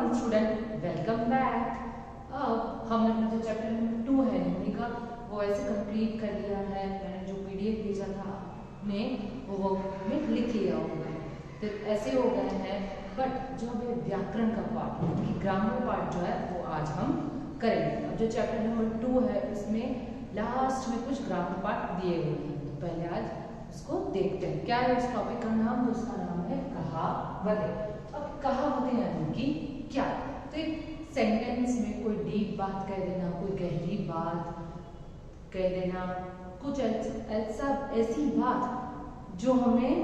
Morning student, welcome back. अब हमने अपना जो चैप्टर नंबर 2 है हिंदी का वो ऐसे कंप्लीट कर लिया है। मैंने जो पीडीएफ भेजा था आपने वो वर्कबुक में लिख लिया होगा। तो ऐसे हो गए हैं, बट जो हमें व्याकरण का पार्ट कि ग्रामर पार्ट जो है वो आज हम करेंगे। अब जो चैप्टर नंबर 2 है उसमें लास्ट में कुछ ग्रामर पार्ट दिए हुए हैं, तो पहले आज उसको देखते हैं। क्या है उस टॉपिक का नाम? तो उसका नाम है कहावतें। अब कहावतें यानी कि क्या? तो एक सेंटेंस में कोई डीप बात कह देना, कोई गहरी बात कह देना, कुछ ऐसी बात जो हमें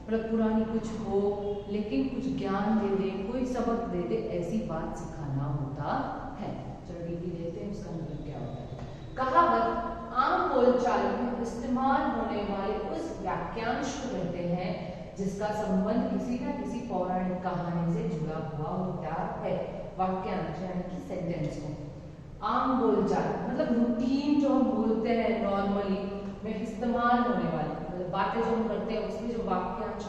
मतलब पुरानी कुछ हो लेकिन कुछ ज्ञान दे दे, कोई सबक दे दे, ऐसी बात सिखाना होता है। चलो डीपली देखते हैं उसका मतलब क्या होता है। कहावत आम बोलचाल में इस्तेमाल होने वाले उस वाक्यांश को कहते हैं जिसका संबंध किसी न किसी पौराणिक कहानी से जुड़ा हुआ होता है। वाक्यांश यानी कि सेंटेंस को आम बोलचाल मतलब रूटीन जो हम बोलते हैं नॉर्मली में इस्तेमाल होने वाले मतलब बातें जो हम करते हैं उसमें जो वाक्यांश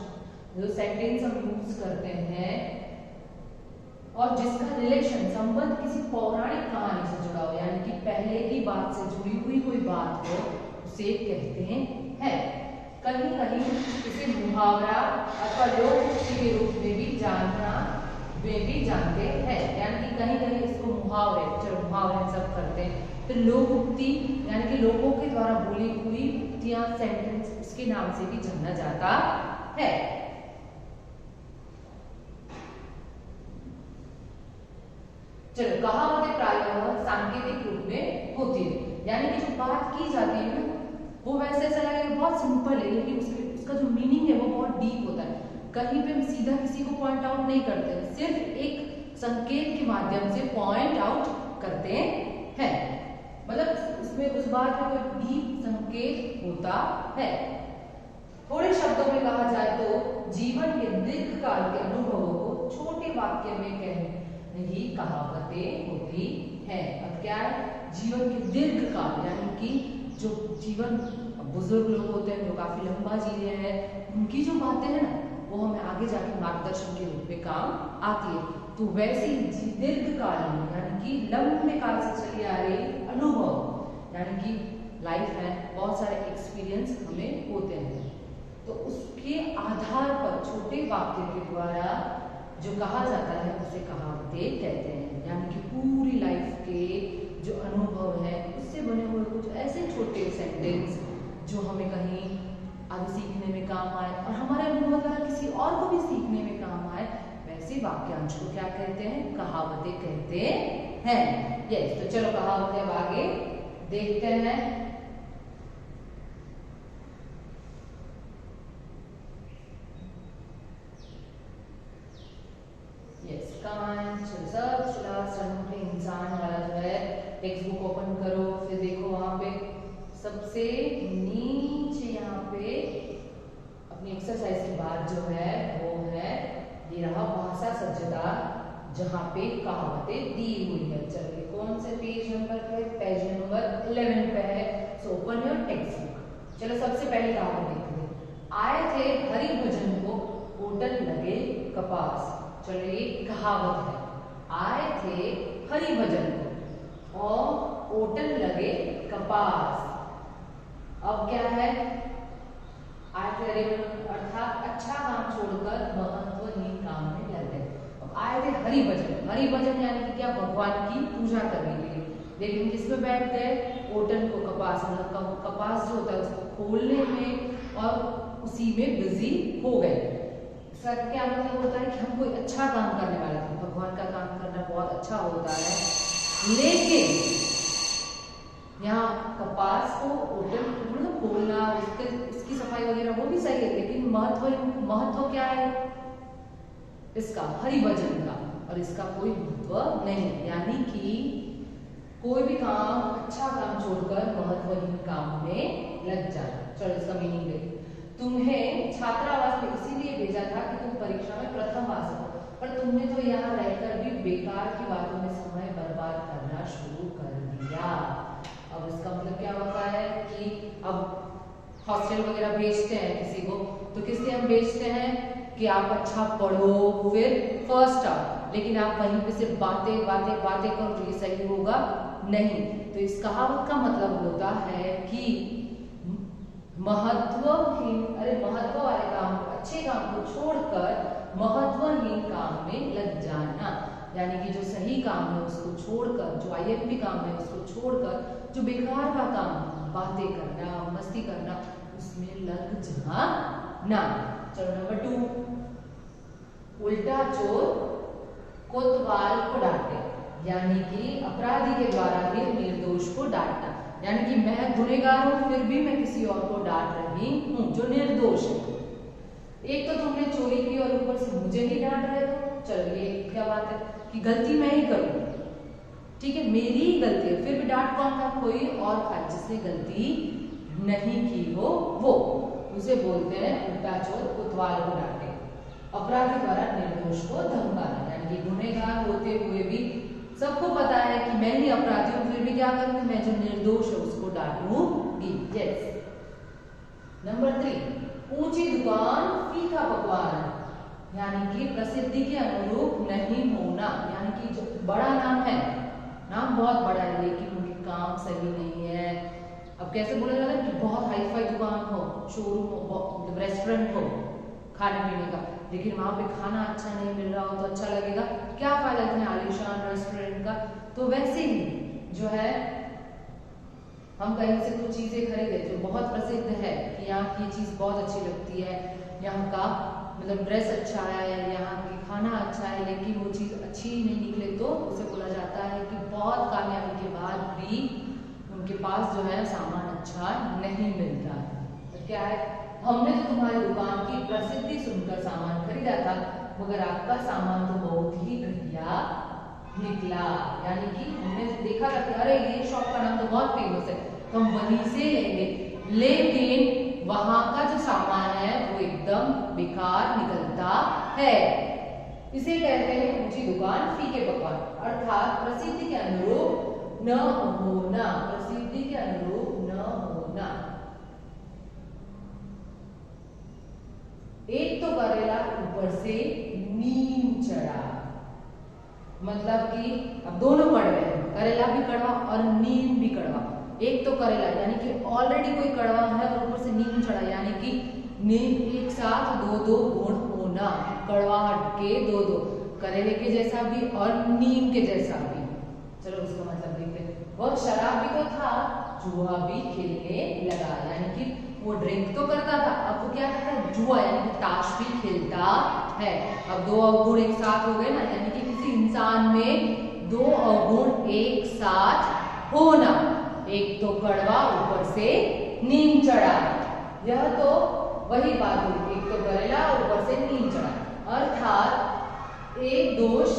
जो सेंटेंस हम यूज करते हैं और जिसका रिलेशन संबंध किसी पौराणिक कहानी से जुड़ा हो यानी कि पहले की बात से जुड़ी हुई कोई बात हो उसे कहते हैं। कहीं कहीं इसे मुहावरा अथवा लोकोक्ति के रूप में भी जानते हैं। यानी कि कहीं कहीं इसको मुहावरे, चलो मुहावरे सब करते हैं, तो लोकोक्ति यानी कि लोगों के द्वारा बोली हुई उक्तियां, सेंटेंस इसके नाम से भी जाना जाता है। चलो कहावतें प्रायः सांकेतिक रूप में होती है, यानी कि जो बात की जाती है ना वो वैसे ऐसा लगेगा बहुत सिंपल है लेकिन उसका जो मीनिंग है वो बहुत डीप होता है। कहीं पे हम सीधा किसी को पॉइंट आउट नहीं करते, सिर्फ एक संकेत के माध्यम से पॉइंट आउट करते हैं। मतलब इसमें उस बात में कोई डीप संकेत होता है। थोड़े शब्दों में कहा जाए तो जीवन के दीर्घकाल के अनुभवों को छोटे वाक्य में कहने की कहावतें होती हैं। अब क्या है? जीवन के दीर्घकाल यानी कि जो जीवन बुजुर्ग लोग होते हैं जो काफी लंबा जी रहे हैं उनकी जो बातें हैं ना वो हमें आगे जाके मार्गदर्शन के रूप में काम आती है। तो वैसी दीर्घकालीन यानी कि लंबे काल से चली आ रही अनुभव यानी कि लाइफ है, बहुत सारे एक्सपीरियंस हमें होते हैं, तो उसके आधार पर छोटे वाक्य के द्वारा जो कहा जाता है उसे कहावतें कहते हैं। यानी कि पूरी लाइफ के जो अनुभव है उससे बने हुए कुछ ऐसे छोटे सेंटेंस जो हमें कहीं आगे सीखने में काम आए और हमारे अनुभव द्वारा किसी और को भी सीखने में काम आए, वैसे वाक्यांश को क्या कहते हैं? कहावतें कहते हैं। यस, तो चलो कहावतें अब आगे देखते हैं। सब इंसान वाला जो है टेक्स्ट बुक ओपन करो, फिर देखो वहां पे सबसे नीचे यहाँ पे अपनी एक्सरसाइज की बात जो है वो है ये रहा भाषा सज्जता, जहाँ पे कहावतें दी हुई है। चलिए कौन से पेज नंबर पे? पेज नंबर 11 पे है। So open your text book. चलो सबसे पहले कहावत देखते हैं। आए थे हरि भजन को ओटन लगे कपास। चलो ये कहावत है। आए थे हरि भजन को और ओटन लगे कपास। अब क्या है? आए थे हरि भजन अर्थात अच्छा काम छोड़कर महत्वहीन काम में लग गए। अब आए थे हरि भजन, हरि भजन यानी कि क्या? भगवान की पूजा करने के लिए, लेकिन किसमें बैठ गए? ओटन को कपास, मतलब कपास जो होता है उसको खोलने में और उसी में बिजी हो गए। इसका क्या मतलब होता है कि हम कोई अच्छा काम करने वाले थे, भगवान का काम करना बहुत अच्छा होता है, लेकिन यहाँ कपास को ओटन मतलब खोलना उसकी सफाई वगैरह वो भी सही है, लेकिन महत्व क्या है इसका? हरि भजन का, और इसका कोई महत्व नहीं। यानी कि कोई भी काम अच्छा काम छोड़कर महत्वहीन काम में लग जाए। चलो इसका मीनिंग देखिए। तुम्हें छात्रावास में इसीलिए भेजा था कि तुम परीक्षा में प्रथम आ सको, पर तुमने तो यहाँ रहकर भी बेकार की बातों में समय बर्बाद करना शुरू कर दिया। अब इसका मतलब क्या होता है कि अब हॉस्टल वगैरह भेजते हैं किसी को, तो किससे हम भेजते हैं? कि आप अच्छा पढ़ो फिर फर्स्ट आओ, लेकिन आप वहीं पे सिर्फ बातें बातें बातें करो तो ये सही होगा नहीं। तो इस कहावत का मतलब होता है कि महत्व वाले काम, अच्छे काम को छोड़कर महत्वहीन काम में लग जाना, यानी कि जो सही काम है उसको छोड़कर, जो IMP काम है उसको छोड़कर, जो बेकार का काम, बातें करना, मस्ती करना, उसमें लग जाना। चलो नंबर 2, उल्टा चोर कोतवाल को डांटे, यानी कि अपराधी के द्वारा ही निर्दोष को डांटना, यानी कि मैं गुनहगार हूं फिर भी मैं किसी और को डांट रही हूं जो निर्दोष है। एक तो तुमने चोरी की और ऊपर से मुझे ही डांट रहे हो, चलो ये क्या बात है कि गलती मैं ही करूं, ठीक है मेरी ही गलती है, फिर भी डांट कौन था, कोई और था जिसने गलती नहीं की हो वो, उसे बोलते हैं उल्टा चोर कोतवाल को डांटे। अपराधी द्वारा निर्दोष को धमकाना, यानी कि गुनहगार होते हुए भी सबको पता है कि मैं ही अपराधी हूं फिर भी क्या करूंगी, मैं जो निर्दोष है उसको डांटूंगी। यस। नंबर 3, ऊंची दुकान फीका पकवान, यानी कि प्रसिद्धि के अनुरूप नहीं होना, यानी कि जो बड़ा नाम है, नाम बहुत बड़ा है लेकिन उनके काम सही नहीं है। अब कैसे बोला जाता है कि बहुत हाई फाई दुकान हो, शोरूम हो, मतलब रेस्टोरेंट हो खाने पीने का, लेकिन वहां पे खाना अच्छा नहीं मिल रहा हो तो अच्छा लगेगा, क्या फायदा इतने आलीशान रेस्टोरेंट का। तो वैसे ही जो है हम कहीं से कुछ चीजें खरीदे जो बहुत प्रसिद्ध है कि यहाँ की चीज बहुत अच्छी लगती है, यहाँ का मतलब ड्रेस अच्छा है, यहाँ की खाना अच्छा है, लेकिन वो चीज अच्छी नहीं निकले तो उसे बोला जाता है कि बहुत कामयाबी के बाद भी उनके पास जो है सामान अच्छा नहीं मिलता है। तो क्या है, हमने तो तुम्हारी दुकान की प्रसिद्धि सुनकर सामान खरीदा था मगर आपका सामान तो बहुत ही घटिया निकला, यानी कि हमने देखा था कि अरे ये शॉप का नाम तो बहुत फेमस है तो हम वहीं से लेंगे, लेकिन वहां का जो सामान है वो एकदम बेकार निकलता है। इसे कहते हैं ऊंची दुकान फीके पकवान, अर्थात प्रसिद्धि के अनुरूप न होना, प्रसिद्धि के अनुरूप न होना। एक तो करेला ऊपर से नीम चढ़ा, मतलब कि अब दोनों कड़वे हैं, करेला भी कड़वा और नीम भी कड़वा। एक तो करेला यानी कि ऑलरेडी कोई कड़वा है और ऊपर से नीम चढ़ा, यानी कि नीम एक साथ दो दो गुण होना, कड़वाहट के दो दो, करेले के जैसा भी और नीम के जैसा भी। चलो उसका मतलब देखते हैं। वह शराब भी तो था, जुआ भी खेलने लगा, यानी कि वो ड्रिंक तो करता था, अब वो क्या करता है, जुआ यानी कि ताश भी खेलता है। अब दो अवगुण एक साथ हो गए ना, यानी कि किसी इंसान में दो अवगुण एक साथ होना, एक तो कड़वा ऊपर से नीम चढ़ा, यह तो वही बात हुई, एक तो करेला ऊपर से नीम चढ़ा, अर्थात एक दोष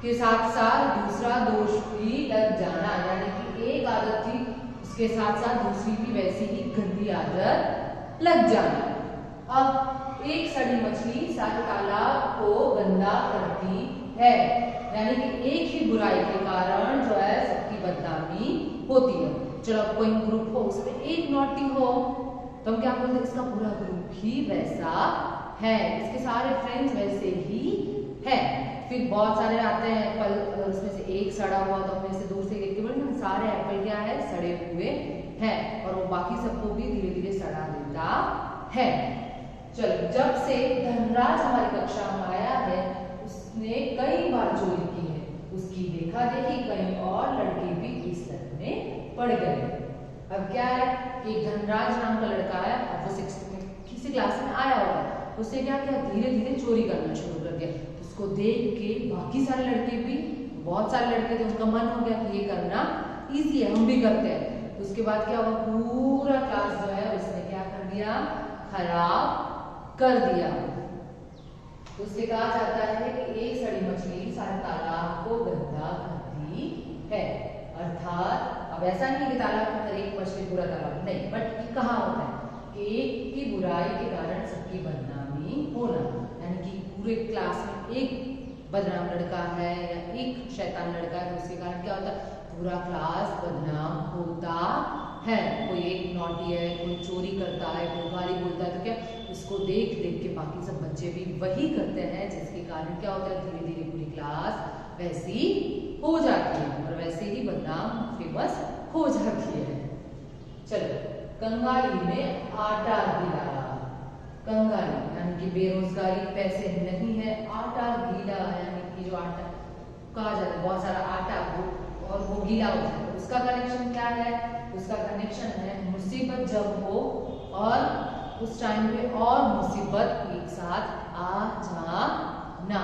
के साथ साथ दूसरा दोष भी लग जाना, यानी कि एक आदत थी उसके साथ साथ दूसरी भी वैसी ही गंदी आदत लग जाना। अब एक सड़ी मछली सारे तालाब को गंदा करती है, यानी कि एक ही बुराई के कारण जो है सबकी बदनामी होती है। चलो कोई ग्रुप हो उसमें एक नॉटी हो तो हम क्या बोलते हैं, इसका पूरा ग्रुप ही वैसा है, इसके सारे फ्रेंड्स वैसे ही है। फिर बहुत सारे आते हैं एप्पल, अगर उसमें से एक सड़ा हुआ तो अपने से दूर से देख के बोलेंगे सारे एप्पल क्या है, सड़े हुए हैं, और वो बाकी सबको भी धीरे धीरे सड़ा देता है। चलो जब से धनराज हमारी कक्षा में आया है उसने कई बार चोरी की है, उसकी देखा देखी कई और लड़के भी इस लत में पड़ गए। अब क्या है कि धनराज नाम का लड़का है, अब वो 6th में किसी क्लास में आया होगा, उसने क्या किया, धीरे धीरे चोरी करना शुरू कर दिया। उसको देख के बाकी सारे लड़के भी, बहुत सारे लड़के थे, उनका मन हो गया कि ये करना इजी है, हम भी करते हैं। तो उसके बाद क्या हुआ, पूरा क्लास जो है उसने क्या कर दिया, खराब कर दिया। तो उससे कहा जाता है कि एक सड़ी मछली सारे तालाब को गंदा करती है, अर्थात अब ऐसा नहीं कि तालाब के अंदर एक मछली पूरा तालाब नहीं, बट ये कहा होता है कि एक की बुराई के कारण सबकी बदनामी होना, यानी कि पूरे क्लास में एक बदनाम लड़का है या एक शैतान लड़का है तो उसके कारण क्या होता है, पूरा क्लास बदनाम होता है। कोई एक नॉटी है, कोई चोरी करता है, कोई गाली बोलता है, तो क्या उसको देख देख के बाकी सब बच्चे भी वही करते हैं, जिसके कारण क्या होता है धीरे धीरे पूरी क्लास वैसी हो जाती है और वैसे ही बदनाम फेमस हो जाती है। चलो, कंगाली में आटा गीला। कंगाली यानी कि बेरोजगारी, पैसे नहीं है, आटा गीला यानी कि जो आटा कहा जाता है बहुत सारा आटा वो और वो गीला हो जाता है, उसका कनेक्शन क्या है? उसका कनेक्शन है मुसीबत जब हो और उस टाइम पे और मुसीबत एक साथ आ जाना,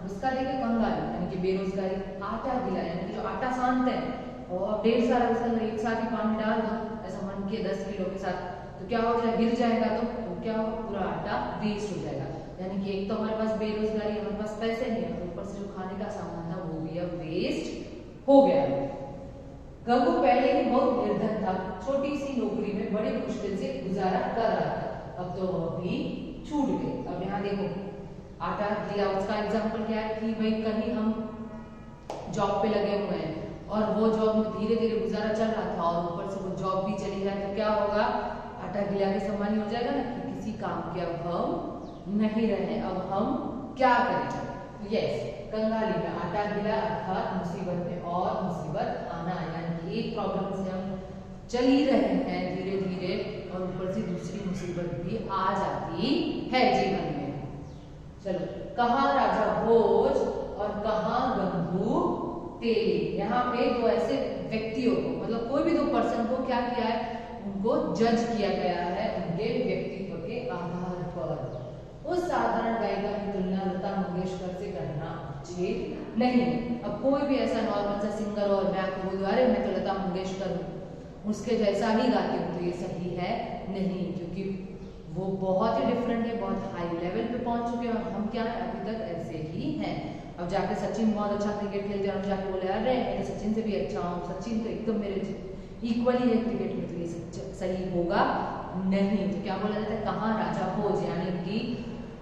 उसका देखिए कंगाली यानी कि बेरोजगारी, आटा गीला यानी कि जो आटा सानते हैं और ढेर सारा उसके अंदर एक साथ ही पानी डाल दो ऐसा मन के 10 किलो के साथ, तो क्या हो जाएगा? गिर जाएगा, तो क्या होगा? पूरा आटा वेस्ट हो जाएगा। यानी कि एक तो हमारे पास बेरोजगारी, हमारे पास पैसे नहीं है, ऊपर से जो खाने का सामान था वो भी अब वेस्ट हो गया। गंगू पहले ही बहुत निर्धन था, छोटी सी नौकरी में बड़ी मुश्किल से गुजारा कर रहा था, अब तो वह भी छूट गई। अब यहाँ देखो आटा गीला, उसका एग्जाम्पल क्या है कि भाई कहीं हम जॉब पे लगे हुए हैं और वो जॉब में धीरे धीरे गुजारा चल रहा था और ऊपर से वो जॉब भी चली जाए, तो क्या होगा? आटा गीला के समान ही हो जाएगा ना कि किसी काम के अब हम नहीं रहे, अब हम क्या करें? यस, कंगाली में आटा गीला अर्थात मुसीबत में और मुसीबत आना, यानी कि एक प्रॉब्लम से हम चल ही रहे हैं धीरे धीरे और ऊपर से दूसरी मुसीबत भी आ जाती है जीवन में। चलो, कहाँ राजा भोज और कहाँ गंगू तेली, यहाँ पे दो ऐसे व्यक्तियों को, मतलब कोई भी दो पर्सन को क्या किया है? उनको जज किया गया है उनके व्यक्तित्व के आधार पर। उस साधारण गायिका की तुलना लता मंगेशकर से करना उचित नहीं। अब कोई भी ऐसा नॉर्मल सा सिंगर और मैं आपको बोलूं अरे मैं तो लता मंगेशकर हूँ, उसके जैसा ही गाती हूँ, तो ये सही है नहीं, क्योंकि वो बहुत ही डिफरेंट है, बहुत हाई लेवल पे पहुंच चुके हैं और हम क्या है अभी तक ऐसे ही हैं। अब जाके सचिन बहुत अच्छा क्रिकेट खेलते हैं, हम जाके बोले अरे मैं तो सचिन से भी अच्छा हूँ, सचिन तो एकदम मेरे इक्वली है क्रिकेट में, तो ये सही होगा नहीं। तो क्या बोला जाता है? कहाँ राजा भोज, यानी कि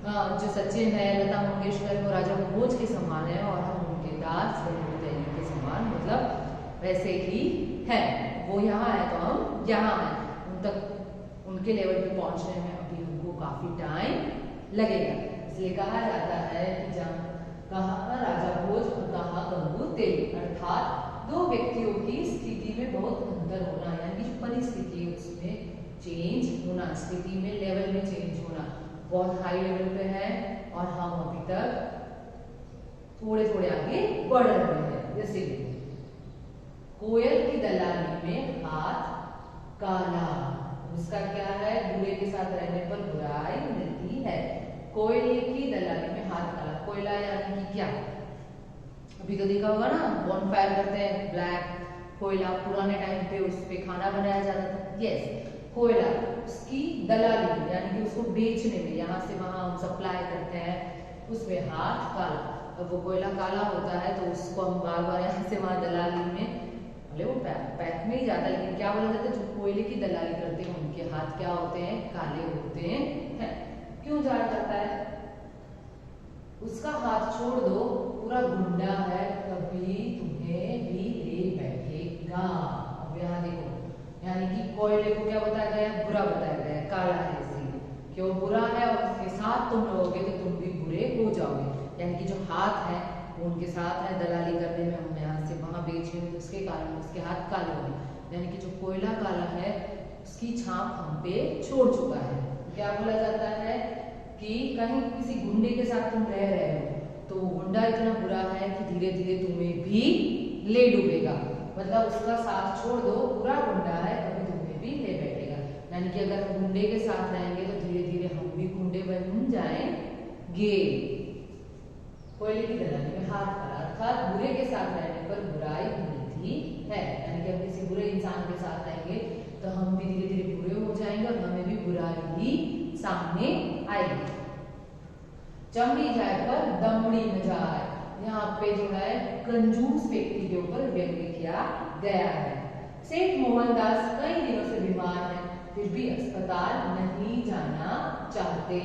जो सचिन है, लता मंगेशकर वो राजा भोज के समान है और हम उनके दास के समान, मतलब वैसे ही है। वो यहाँ है तो हम यहाँ हैं, उन तक उनके लेवल पे पहुंचने में अभी हमको काफी टाइम लगेगा। इसलिए कहा जाता है कि कहाँ राजा भोज और कहाँ गंगू तेली, अर्थात दो व्यक्तियों की स्थिति में बहुत अंतर होना, यानी कि जो परिस्थिति है उसमें चेंज होना, स्थिति में लेवल में चेंज होना, बहुत हाई लेवल पे है और हम अभी तक थोड़े थोड़े आगे बढ़ रहे हैं। जैसे कोयल की दलाली में हाथ काला, उसका क्या है? बुरे के साथ रहने पर बुराई मिलती है। कोयले की दलाली में हाथ काला, कोयला यानी कि क्या? अभी तो देखा होगा ना, बॉनफायर करते हैं, ब्लैक कोयला, पुराने टाइम पे उस पे खाना बनाया जाता था। यस, कोयला, उसकी दलाली यानी कि उसको बेचने में, यहाँ से वहां हम सप्लाई करते हैं, उसमें हाथ काला। अब वो कोयला काला होता है तो उसको हम बार बार यहाँ से वहां दलाली में, भले वो पैक में ही जाता है, लेकिन क्या बोला जाता है? जो कोयले की दलाली करते हैं उनके हाथ क्या होते हैं? काले होते हैं। क्यों जाना जाता है? उसका हाथ छोड़ दो, पूरा गुंडा है, कभी तुम्हें भी ले बैठेगा। अब यहाँ देखो, यानी कि कोयले को क्या बताया गया है? बुरा बताया गया है, काला है इसलिए, क्यों बुरा है और उसके साथ तुम रहोगे तो तुम भी बुरे हो जाओगे। यानी कि जो हाथ है वो उनके साथ है, दलाली करने में, हम यहाँ से वहां बेच रहे हैं, उसके कारण उसके हाथ काले हो गए। यानी कि जो कोयला काला है उसकी छाप हम पे छोड़ चुका है। क्या बोला जाता है कि कहीं किसी गुंडे के साथ तुम रह रहे हो तो गुंडा इतना बुरा है कि धीरे धीरे तुम्हें भी ले डूबेगा, मतलब उसका साथ छोड़ दो, बुरा गुंडा है, कभी तुम्हें भी ले बैठेगा। यानी कि अगर हम गुंडे के साथ रहेंगे तो धीरे धीरे हम भी गुंडे बन जाएंगे। कोयले की दलाली में हाथ काला, अर्थात बुरे के साथ रहने पर बुराई मिलती है। यानी कि हम किसी बुरे इंसान के साथ रहेंगे तो हम भी धीरे धीरे बुरे हो जाएंगे और हमें भी बुराई ही सामने आएगी। चमड़ी जाए पर दमड़ी न जाए, यहाँ पे जो है कंजूस व्यक्ति के ऊपर व्यंग्य किया गया है। सेठ मोहनदास कई दिनों से बीमार हैं, फिर भी अस्पताल नहीं जाना चाहते।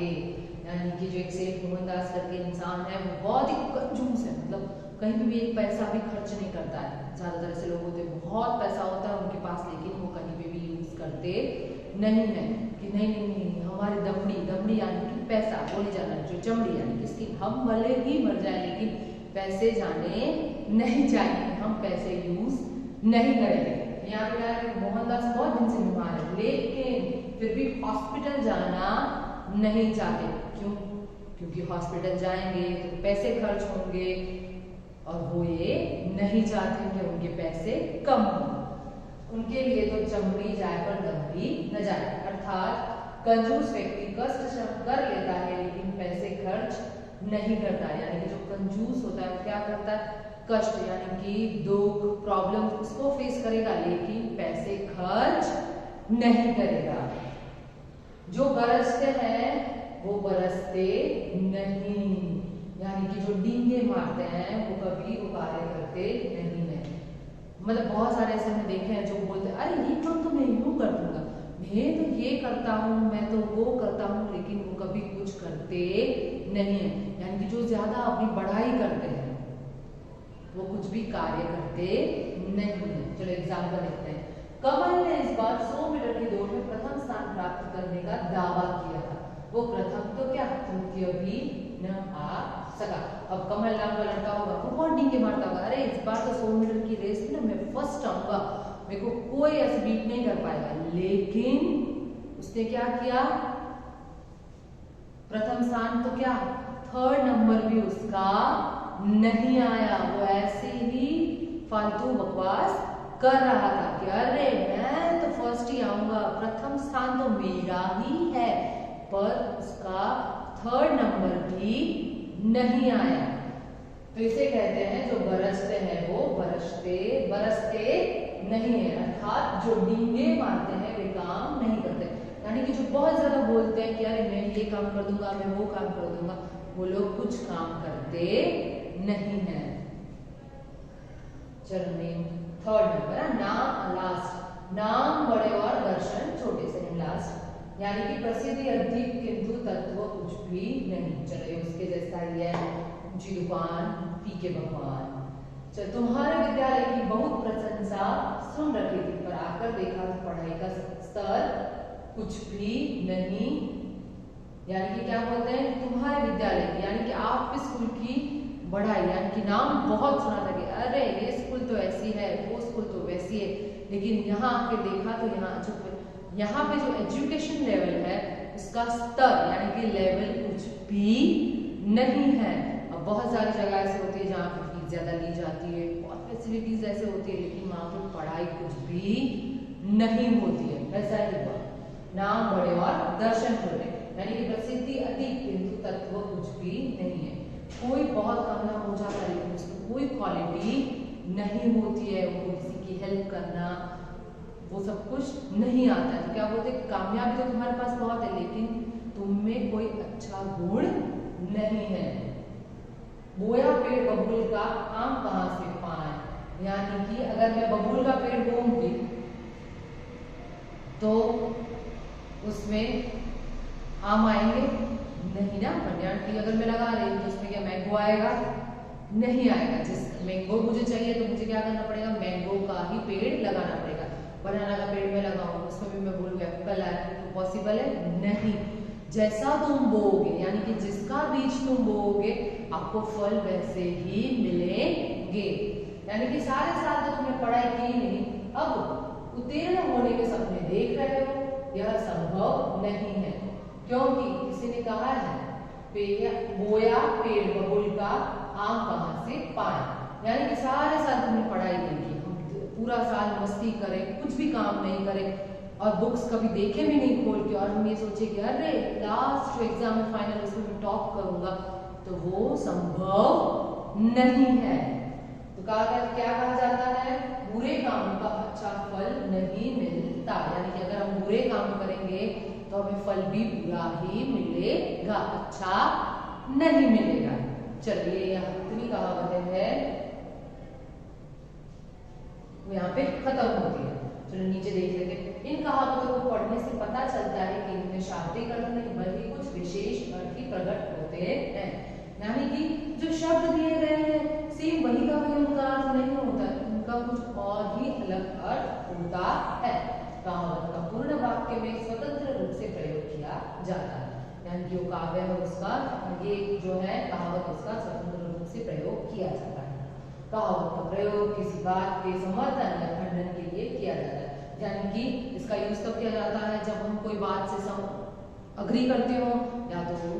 यानी कि जो एक सेठ मोहनदास करके इंसान है वो बहुत ही कंजूस है, मतलब कहीं भी एक पैसा भी खर्च नहीं करता है। ज्यादातर ऐसे लोग होते हैं बहुत पैसा होता है उनके पास, लेकिन वो कहीं पे भी यूज करते नहीं है कि नहीं नहीं नहीं हमारी दमड़ी, दमड़ी यानी कि पैसा, बोली जाना जो चमड़ी यानी कि स्किन, हम भले ही मर जाए लेकिन पैसे जाने नहीं चाहिए, हम पैसे यूज नहीं करेंगे। यहाँ पे मोहनदास बहुत दिन से बीमार है लेकिन फिर भी हॉस्पिटल जाना नहीं चाहते। क्यों? क्योंकि हॉस्पिटल जाएंगे तो पैसे खर्च होंगे और वो ये नहीं चाहते कि उनके पैसे कम हो। उनके लिए तो चमड़ी जाए पर दमड़ी न जाए, अर्थात कंजूस व्यक्ति कष्ट श्रम कर लेता है लेकिन पैसे खर्च नहीं करता। यानी कि जो कंजूस होता है क्या करता है? कष्ट यानी कि दुख, प्रॉब्लम उसको फेस करेगा लेकिन पैसे खर्च नहीं करेगा। जो बरसते हैं वो बरसते नहीं, यानी कि जो डींगे मारते हैं वो कभी वो कार्य करते नहीं है। मतलब बहुत सारे ऐसे हमने देखे हैं जो बोलते हैं अरे ये काम तो मैं यूं कर दूंगा, मैं तो ये करता हूँ, मैं तो वो करता हूँ, लेकिन वो कभी कुछ करते नहीं है। यानी कि जो ज्यादा अपनी बढ़ाई करते हैं वो कुछ भी कार्य करते नहीं है। चलो एग्जाम्पल देखते हैं। कमल ने इस बार 100 मीटर की दौड़ में प्रथम स्थान प्राप्त करने का दावा किया था। वो प्रथम तो क्या तृतीय भी न आ सका। अब कमल नाम का लड़का होगा वो बहुत डींगे मारता होगा, अरे इस बार तो 100 मीटर की रेस में ना मैं फर्स्ट आऊंगा, मेरे को कोई ऐसे बीट नहीं कर पाएगा। लेकिन उसने क्या किया? प्रथम स्थान तो क्या थर्ड नंबर भी उसका नहीं आया। वो ऐसे ही फालतू बकवास कर रहा था कि अरे मैं तो फर्स्ट ही आऊंगा, प्रथम स्थान तो मेरा ही है, पर उसका थर्ड नंबर भी नहीं आया। तो इसे कहते हैं जो बरसते हैं वो बरसते नहीं है, अर्थात जो डींगे मारते हैं वे काम नहीं करते। यानी कि जो बहुत ज्यादा बोलते हैं कि अरे मैं ये काम कर दूंगा, मैं वो काम कर दूंगा, वो लोग कुछ काम करते नहीं है। चलो थर्ड नंबर नाम लास्ट, नाम बड़े और दर्शन छोटे से लास्ट, यानी कि प्रसिद्धि अधिक किंतु तत्व कुछ भी नहीं। चलो उसके जैसा ही है ऊंची दुकान फीके भगवान। चलो तुम्हारे विद्यालय की बहुत प्रशंसा सुन रखी थी पर आकर देखा तो पढ़ाई का स्तर कुछ भी नहीं। यानी कि क्या बोलते हैं तुम्हारे विद्यालय की, यानी कि आपके स्कूल की बढ़ाई, यानी कि नाम बहुत सुना था कि अरे ये स्कूल तो ऐसी है, वो स्कूल तो वैसी है, लेकिन यहाँ आके देखा तो यहाँ पे जो एजुकेशन लेवल है उसका स्तर यानी कि लेवल कुछ भी नहीं है। अब बहुत सारी जगह ऐसे होती है जहाँ पे फीस ज्यादा ली जाती है, बहुत फैसिलिटीज ऐसे होती है, लेकिन वहाँ पे पढ़ाई कुछ भी नहीं होती है। वैसा ही हुआ नाम बड़े और दर्शन छोटे, यानी कि प्रसिद्धि अधिक किंतु तत्व कुछ भी नहीं है। कोई बहुत कामयाब हो जाता है लेकिन उसको कोई क्वालिटी नहीं होती है, वो किसी की हेल्प करना वो सब कुछ नहीं आता है। तो क्या बोलते हैं कामयाबी तो तुम्हारे पास बहुत है लेकिन तुम में कोई अच्छा गुण नहीं है। बोया पेड़ बबूल का आम कहाँ से पाए, यानी कि अगर मैं बबूल का पेड़ बोऊंगी तो उसमें आम आएंगे नहीं ना, यानी कि अगर मैं लगा रही हूँ तो उसमें क्या मैंगो आएगा? नहीं आएगा। जिस मैंगो मुझे चाहिए तो मुझे क्या करना पड़ेगा? मैंगो का ही पेड़ लगाना पड़ेगा। बनाना का पेड़ में लगाऊं उसमें भी मैं बोलूँ एप्पल आए तो पॉसिबल है? नहीं। जैसा तुम बोओगे यानी कि जिसका बीज तुम बोओगे आपको फल वैसे ही मिलेंगे। यानी कि सारे साल तो तुमने पढ़ाई की नहीं, अब उत्तीर्ण होने के सपने देख रहे हो, यह संभव नहीं है। क्योंकि किसी ने कहा है बोया पेड़ बबूल का आम कहाँ से पाए, यानी कि सारे साल तुमने पढ़ाई नहीं की, पूरा साल मस्ती करें, कुछ भी काम नहीं करें और बुक्स कभी देखे भी नहीं खोल के, और हम ये सोचे कि अरे लास्ट एग्जाम में फाइनल उसमें मैं टॉप करूंगा, तो वो संभव नहीं है। तो क्या कहा जाता है? बुरे काम का अच्छा फल नहीं मिलता। यानी कि अगर हम बुरे काम करेंगे तो हमें फल भी बुरा ही मिलेगा, अच्छा नहीं मिलेगा। चलिए यहाँ इतनी कहावतें हैं वो यहाँ पे खत्म होती है। चलो नीचे देख लेते हैं। इन कहावतों को पढ़ने से पता चलता है कि इनमें शाब्दिक अर्थ नहीं बल्कि कुछ विशेष अर्थ ही प्रकट होते हैं। यानी कि जो शब्द दिए गए हैं सेम वही का वही उनका अर्थ नहीं होता, उनका कुछ और ही अलग अर्थ होता है। कहावत का पूर्ण वाक्य वाक्य में स्वतंत्र रूप से प्रयोग किया जाता है, यानी कि वो काव्य है उसका, ये जो है कहावत उसका स्वतंत्र रूप से प्रयोग किया जाता है। कहावत का प्रयोग किसी बात के समर्थन या खंडन के लिए किया जाता है, यानी कि इसका यूज तब किया जाता है जब हम कोई बात से अग्री करते हो या तो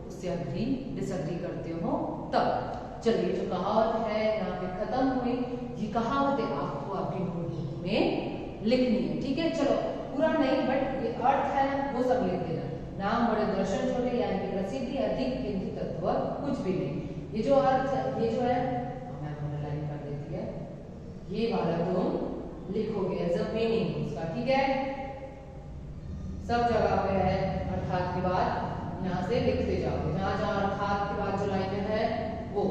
उससे अग्री डिसअग्री करते हो तब। चलिए जो कहावत है यहाँ पे खत्म हुई। ये कहावतें आपको आपकी नोटबुक में लिखनी है, ठीक है। चलो पूरा नहीं, बट ये अर्थ है वो सब लिख देना। नाम बड़े दर्शन छोटे, यानी कि प्रसिद्धि अधिक किंतु तत्व कुछ भी नहीं। ये जो अर्थ ये जो है मैं अंडरलाइन कर देती है, ये वाला तुम लिखोगे एज अ मीनिंग उसका, ठीक है। सब जगह पे है अर्थात के बाद यहाँ से लिखते जाओगे, जहां जहां अर्थात के बाद जो लाइनें है वो।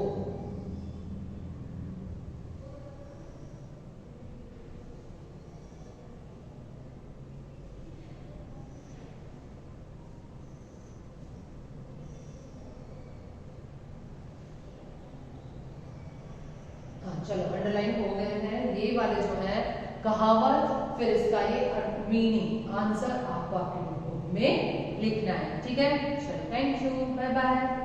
चलो अंडरलाइन हो गए हैं ये वाले जो है कहावत, फिर इसका ये मीनिंग आंसर आपको आपके नोटबुक में लिखना है, ठीक है। चलो थैंक यू, बाय बाय।